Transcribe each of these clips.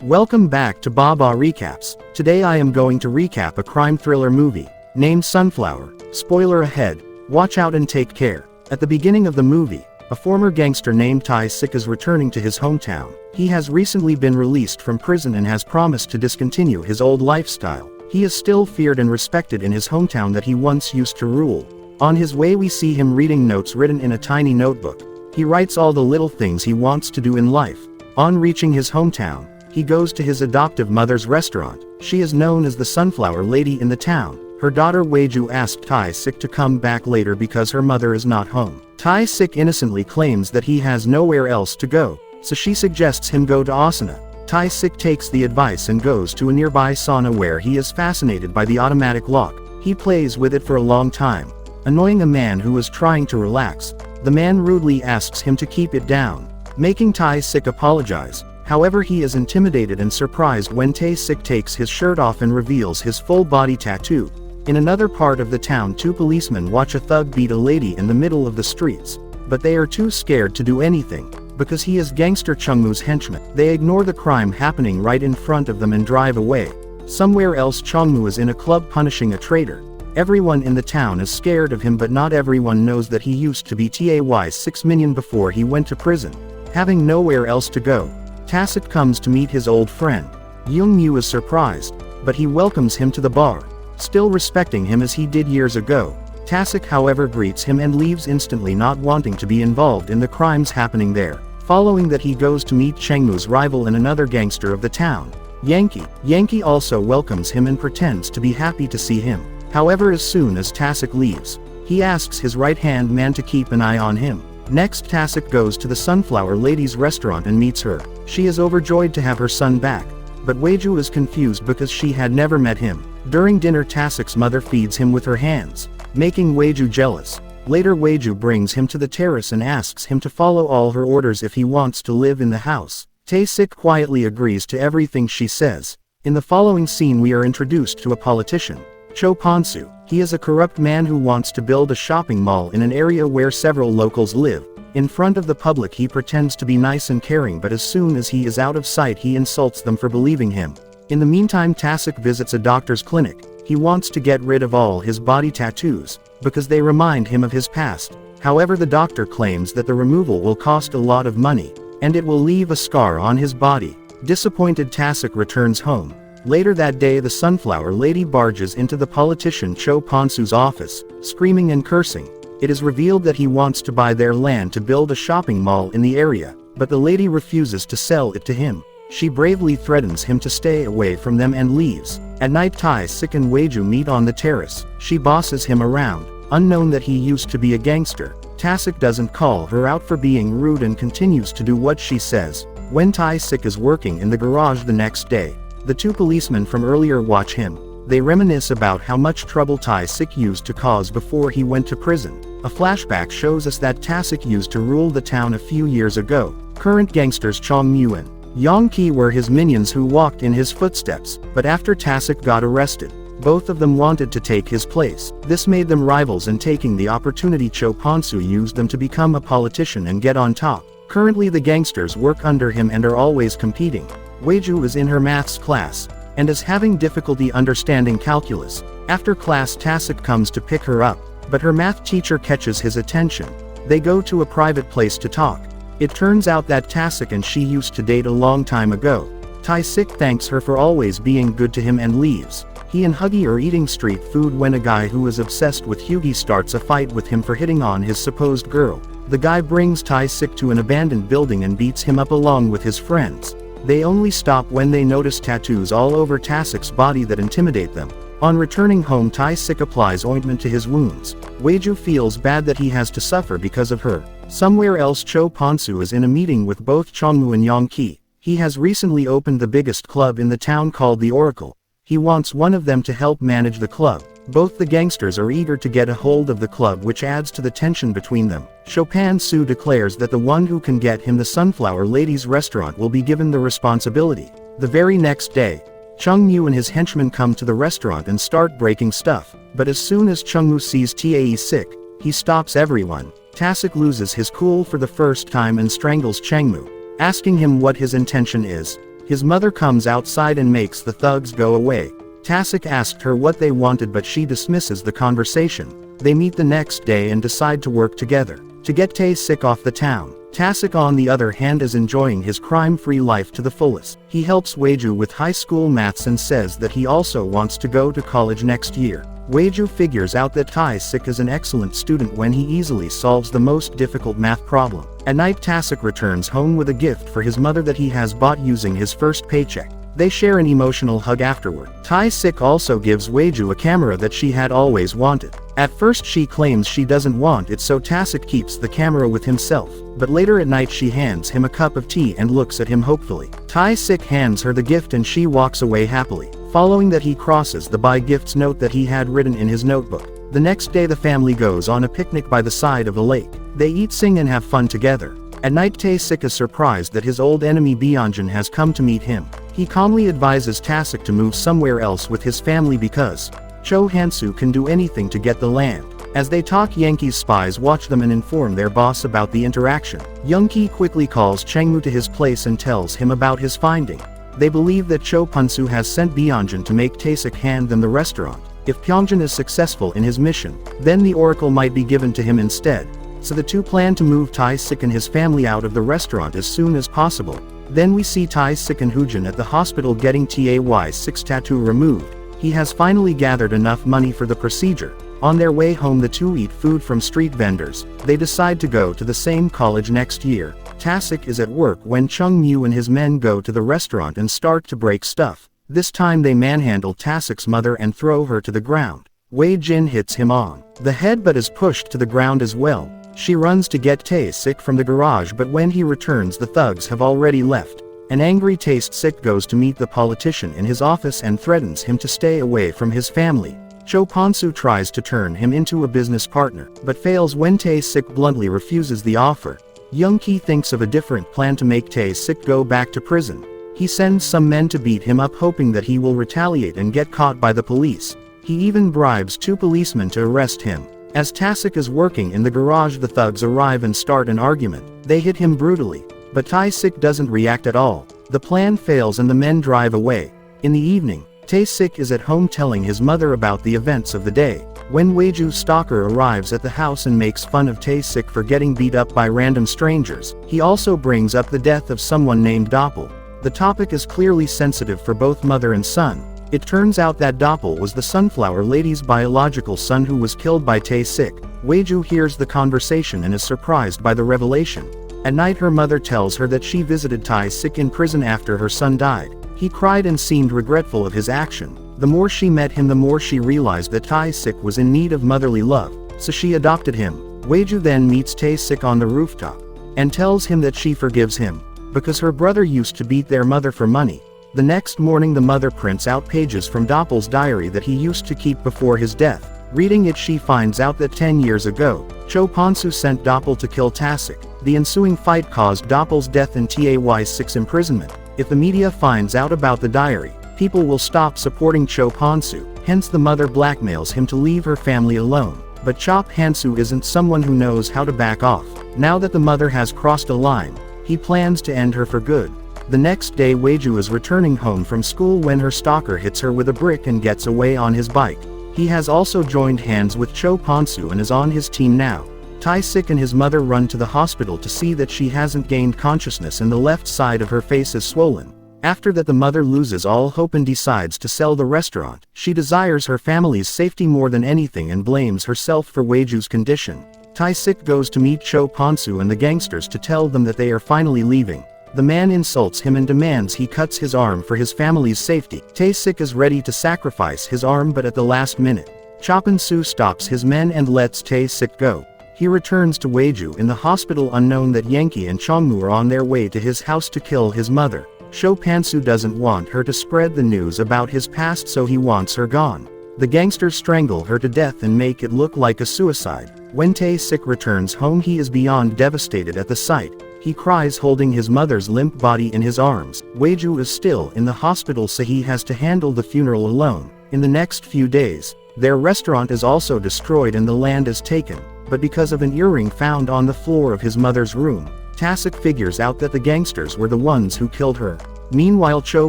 Welcome back to Baba Recaps. Today I am going to recap a crime thriller movie, named Sunflower. Spoiler ahead, watch out and take care. At the beginning of the movie, a former gangster named Tai Sik is returning to his hometown. He has recently been released from prison and has promised to discontinue his old lifestyle. He is still feared and respected in his hometown that he once used to rule. On his way we see him reading notes written in a tiny notebook. He writes all the little things he wants to do in life. On reaching his hometown, he goes to his adoptive mother's restaurant. She is known as the Sunflower Lady in the town. Her daughter Weiju asked Tai Sik to come back later because her mother is not home. Tai Sik innocently claims that he has nowhere else to go, so she suggests him go to asana. Tai Sik takes the advice and goes to a nearby sauna where he is fascinated by the automatic lock. He plays with it for a long time, annoying a man who is trying to relax. The man rudely asks him to keep it down, making Tai Sik apologize. However, he is intimidated and surprised when Tai Sik takes his shirt off and reveals his full body tattoo. In another part of the town, two policemen watch a thug beat a lady in the middle of the streets, but they are too scared to do anything, because he is gangster Chungmu's henchman. They ignore the crime happening right in front of them and drive away. Somewhere else, Chungmu is in a club punishing a traitor. Everyone in the town is scared of him, but not everyone knows that he used to be TAY's 6 minion before he went to prison. Having nowhere else to go, Tasik comes to meet his old friend. Young-mu is surprised, but he welcomes him to the bar, still respecting him as he did years ago. Tasik however greets him and leaves instantly, not wanting to be involved in the crimes happening there. Following that, he goes to meet Chengmu's rival and another gangster of the town, Yankee. Yankee also welcomes him and pretends to be happy to see him. However, as soon as Tasik leaves, he asks his right-hand man to keep an eye on him. Next, Tasik goes to the Sunflower Lady's restaurant and meets her. She is overjoyed to have her son back, but Weiju is confused because she had never met him. During dinner, Tasik's mother feeds him with her hands, making Weiju jealous. Later, Weiju brings him to the terrace and asks him to follow all her orders if he wants to live in the house. Tasik quietly agrees to everything she says. In the following scene, we are introduced to a politician, Cho Ponsu. He is a corrupt man who wants to build a shopping mall in an area where several locals live. In front of the public, he pretends to be nice and caring, but as soon as he is out of sight, he insults them for believing him. In the meantime, Tasik visits a doctor's clinic. He wants to get rid of all his body tattoos, because they remind him of his past. However, the doctor claims that the removal will cost a lot of money, and it will leave a scar on his body. Disappointed, Tasik returns home. Later that day, the Sunflower Lady barges into the politician Cho Ponsu's office, screaming and cursing. It is revealed that he wants to buy their land to build a shopping mall in the area, but the lady refuses to sell it to him. She bravely threatens him to stay away from them and leaves. At night, Tai Sik and Weiju meet on the terrace. She bosses him around, unknown that he used to be a gangster. Tasik doesn't call her out for being rude and continues to do what she says. When Tai Sik is working in the garage the next day, the two policemen from earlier watch him. They reminisce about how much trouble Tai Sik used to cause before he went to prison. A flashback shows us that Tasik used to rule the town a few years ago. Current gangsters Chongmu and Yongki were his minions who walked in his footsteps, but after Tasik got arrested, both of them wanted to take his place. This made them rivals, and taking the opportunity, Cho Ponsu used them to become a politician and get on top. Currently, the gangsters work under him and are always competing. Weiju is in her maths class, and is having difficulty understanding calculus. After class, Tasik comes to pick her up, but her math teacher catches his attention. They go to a private place to talk. It turns out that Tasik and she used to date a long time ago. Tasik thanks her for always being good to him and leaves. He and Huggy are eating street food when a guy who is obsessed with Hughie starts a fight with him for hitting on his supposed girl. The guy brings Tasik to an abandoned building and beats him up along with his friends. They only stop when they notice tattoos all over Tasik's body that intimidate them. On returning home, Tasik applies ointment to his wounds. Weiju feels bad that he has to suffer because of her. Somewhere else, Cho Ponsu is in a meeting with both Chongmu and Yongki. He has recently opened the biggest club in the town called the Oracle. He wants one of them to help manage the club. Both the gangsters are eager to get a hold of the club, which adds to the tension between them. Chopin Su declares that the one who can get him the Sunflower Lady's restaurant will be given the responsibility. The very next day, Chungmu and his henchmen come to the restaurant and start breaking stuff, but as soon as Chungmu sees Tae sick, he stops everyone. Tasik loses his cool for the first time and strangles Chengmu, asking him what his intention is. His mother comes outside and makes the thugs go away. Tasik asked her what they wanted, but she dismisses the conversation. They meet the next day and decide to work together to get Tasik off the town. Tasik, on the other hand, is enjoying his crime-free life to the fullest. He helps Weiju with high school maths and says that he also wants to go to college next year. Weiju figures out that Tasik is an excellent student when he easily solves the most difficult math problem. At night, Tasik returns home with a gift for his mother that he has bought using his first paycheck. They share an emotional hug afterward. Tasik also gives Weiju a camera that she had always wanted. At first she claims she doesn't want it, so Tasik keeps the camera with himself, but later at night she hands him a cup of tea and looks at him hopefully. Tasik hands her the gift and she walks away happily. Following that, he crosses the buy gifts note that he had written in his notebook. The next day the family goes on a picnic by the side of a lake. They eat, sing and have fun together. At night, Tasik is surprised that his old enemy Byunjin has come to meet him. He calmly advises Tasik to move somewhere else with his family because Cho Hansu can do anything to get the land. As they talk, Yankee's spies watch them and inform their boss about the interaction. Young-ki quickly calls Chengmu to his place and tells him about his finding. They believe that Cho Punsu has sent Byunjin to make Tasik hand them the restaurant. If Byunjin is successful in his mission, then the oracle might be given to him instead. So the two plan to move Tasik and his family out of the restaurant as soon as possible. Then we see Tasik and Hoojin at the hospital getting TAY6 tattoo removed. He has finally gathered enough money for the procedure. On their way home, the two eat food from street vendors. They decide to go to the same college next year. Tasik is at work when Chung Mu and his men go to the restaurant and start to break stuff. This time they manhandle Tasik's mother and throw her to the ground. Wei Jin hits him on the head but is pushed to the ground as well. She runs to get Tasik from the garage, but when he returns the thugs have already left. An angry Tasik goes to meet the politician in his office and threatens him to stay away from his family. Cho Ponsu tries to turn him into a business partner, but fails when Tasik bluntly refuses the offer. Young-ki thinks of a different plan to make Tasik go back to prison. He sends some men to beat him up, hoping that he will retaliate and get caught by the police. He even bribes 2 policemen to arrest him. As Tasik is working in the garage, the thugs arrive and start an argument. They hit him brutally, but Tasik doesn't react at all. The plan fails and the men drive away. In the evening, Tasik is at home telling his mother about the events of the day. When Weiju's stalker arrives at the house and makes fun of Tasik for getting beat up by random strangers, he also brings up the death of someone named Doppel. The topic is clearly sensitive for both mother and son. It turns out that Doppel was the Sunflower Lady's biological son who was killed by Tasik. Weiju hears the conversation and is surprised by the revelation. At night, her mother tells her that she visited Tasik in prison after her son died. He cried and seemed regretful of his action. The more she met him, the more she realized that Tasik was in need of motherly love, so she adopted him. Weiju then meets Tasik on the rooftop and tells him that she forgives him because her brother used to beat their mother for money. The next morning, the mother prints out pages from Doppel's diary that he used to keep before his death. Reading it, she finds out that 10 years ago, Cho Ponsu sent Doppel to kill Tasik. The ensuing fight caused Doppel's death and TAY6 imprisonment. If the media finds out about the diary, people will stop supporting Cho Ponsu. Hence the mother blackmails him to leave her family alone. But Chop Hansu isn't someone who knows how to back off. Now that the mother has crossed a line, he plans to end her for good. The next day, Weiju is returning home from school when her stalker hits her with a brick and gets away on his bike. He has also joined hands with Cho Ponsu and is on his team now. Tasik and his mother run to the hospital to see that she hasn't gained consciousness and the left side of her face is swollen. After that, the mother loses all hope and decides to sell the restaurant. She desires her family's safety more than anything and blames herself for Weiju's condition. Tasik goes to meet Cho Ponsu and the gangsters to tell them that they are finally leaving. The man insults him and demands he cuts his arm for his family's safety. Tasik is ready to sacrifice his arm, but at the last minute, Chop-in-Su stops his men and lets Tasik go. He returns to Weiju in the hospital, unknown that Yankee and Chongmu are on their way to his house to kill his mother. Cho Pansu doesn't want her to spread the news about his past, so he wants her gone. The gangsters strangle her to death and make it look like a suicide. When Tasik returns home, he is beyond devastated at the sight. He cries, holding his mother's limp body in his arms. Weiju is still in the hospital, so he has to handle the funeral alone. In the next few days, their restaurant is also destroyed and the land is taken. But because of an earring found on the floor of his mother's room, Tasik figures out that the gangsters were the ones who killed her. Meanwhile Cho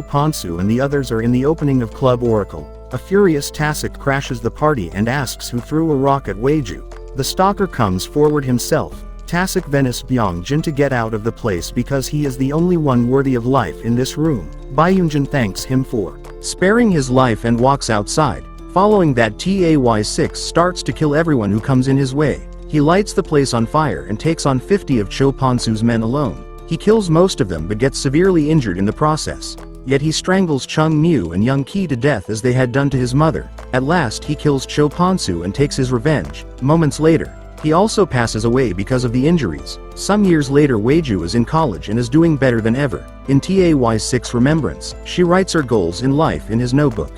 Ponsu and the others are in the opening of Club Oracle. A furious Tasik crashes the party and asks who threw a rock at Weiju. The stalker comes forward himself. Tasik Venice Byongjin to get out of the place because he is the only one worthy of life in this room. Byungjin thanks him for sparing his life and walks outside. Following that, TAY6 starts to kill everyone who comes in his way. He lights the place on fire and takes on 50 of Cho Ponsu's men alone. He kills most of them but gets severely injured in the process. Yet he strangles Chung Mu and Young Ki to death as they had done to his mother. At last he kills Cho Ponsu and takes his revenge. Moments later, he also passes away because of the injuries. Some years later Weiju is in college and is doing better than ever. In TAY6 remembrance, she writes her goals in life in his notebook.